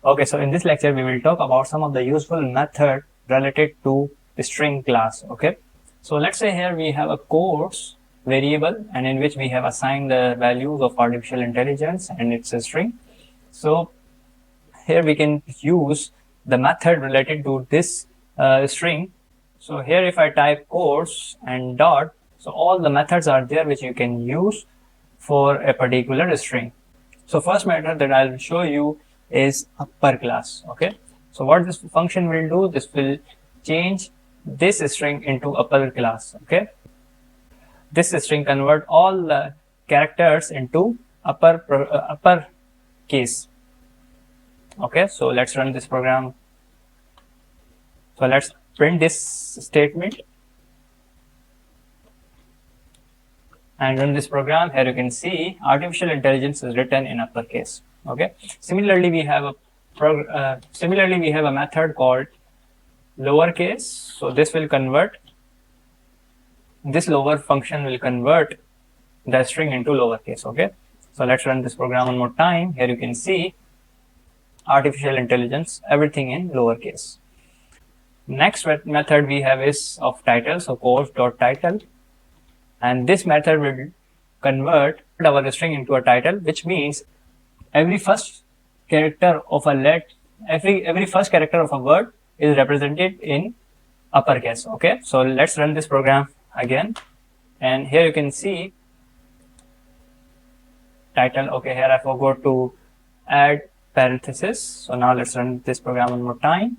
Okay, so in this lecture we will talk about some of the useful method related to string class. Okay, so let's say here we have a course variable and in which we have assigned the values of artificial intelligence and it's a string. So here we can use the method related to this string. So here if I type course and dot, so all the methods are there which you can use for a particular string. So first method that I'll show you is upper class. Okay, so what this function will do, this will change this string into upper class. Okay, this string convert all the characters into upper case. Okay, so let's run this program. So let's print this statement and run this program. Here you can see artificial intelligence is written in uppercase. Okay, similarly we have a method called lowercase. So this lower function will convert the string into lowercase. Okay, so let's run this program one more time. Here you can see artificial intelligence, everything in lowercase. Next method we have is of title. So course.title, and this method will convert our string into a title, which means every first character of a word is represented in uppercase. Okay, so let's run this program again, and here you can see title. Okay, here I forgot to add parenthesis, so now let's run this program one more time.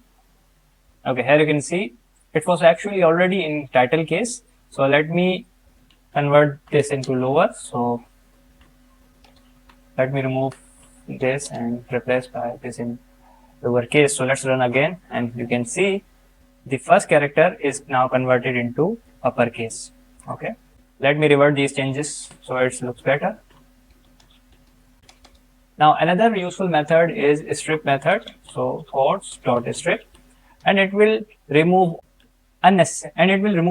Okay, here you can see it was actually already in title case, so let me convert this into lower. So let me remove this and replace by this in lowercase. So let's run again, and you can see the first character is now converted into uppercase. Okay, let me revert these changes so it looks better. Now another useful method is strip method. So course.strip, and it will remove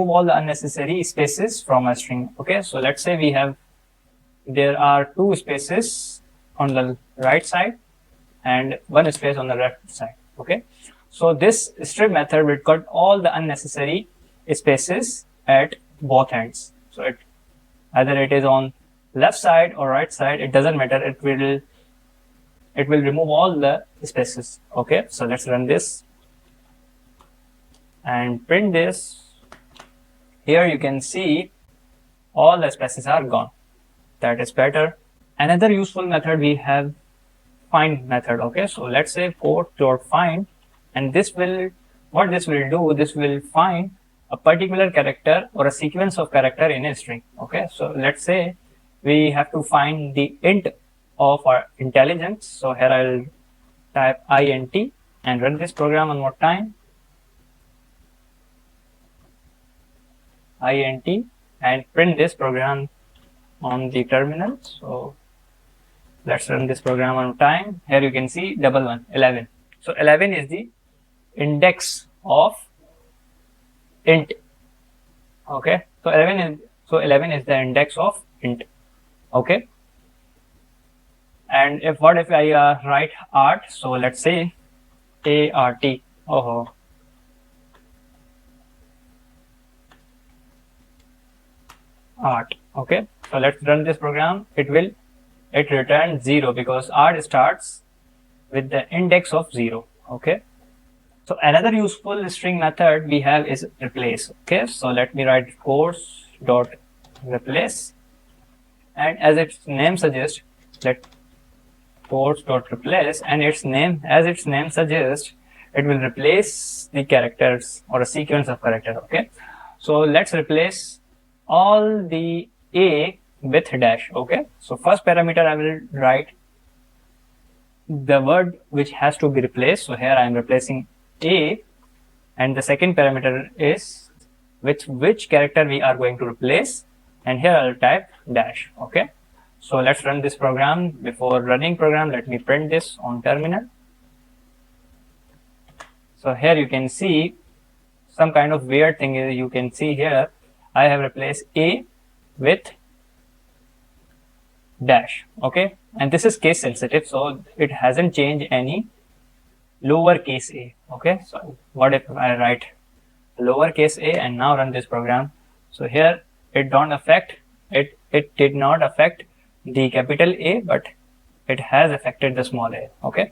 all the unnecessary spaces from a string. Okay, so let's say there are two spaces on the right side and one space on the left side. Okay, so this strip method will cut all the unnecessary spaces at both ends. So either it is on left side or right side, it doesn't matter, it will remove all the spaces. Okay, so let's run this and print this. Here you can see all the spaces are gone. That is better. Another useful method we have find method. Okay, so let's say course.find, and this will find a particular character or a sequence of character in a string. Okay, so let's say we have to find the int of our intelligence. So here I'll type int and run this program one more time. int and print this program on the terminal. So let's run this program one more time. Here you can see 11. So 11 is the index of int. Okay, so 11 is the index of int. Okay, and if I write art, so let's say art. Art. Okay, so let's run this program. It returns 0 because art starts with the index of 0. Okay, so another useful string method we have is replace. Okay, so let me write course.replace, and as its name suggests, course.replace, and its name suggests, it will replace the characters or a sequence of characters. Okay, so let's replace all the a with dash. Okay, so first parameter I will write the word which has to be replaced. So here I am replacing a, and the second parameter is which character we are going to replace, and here I'll type dash. Okay, so let's run this program. Before running program, let me print this on terminal. So here you can see some kind of weird thing. You can see here I have replaced a with dash. Okay, and this is case sensitive, so it hasn't changed any lowercase a. Okay, so what if I write lowercase a and now run this program? So here it did not affect the capital A, but it has affected the small a. Okay,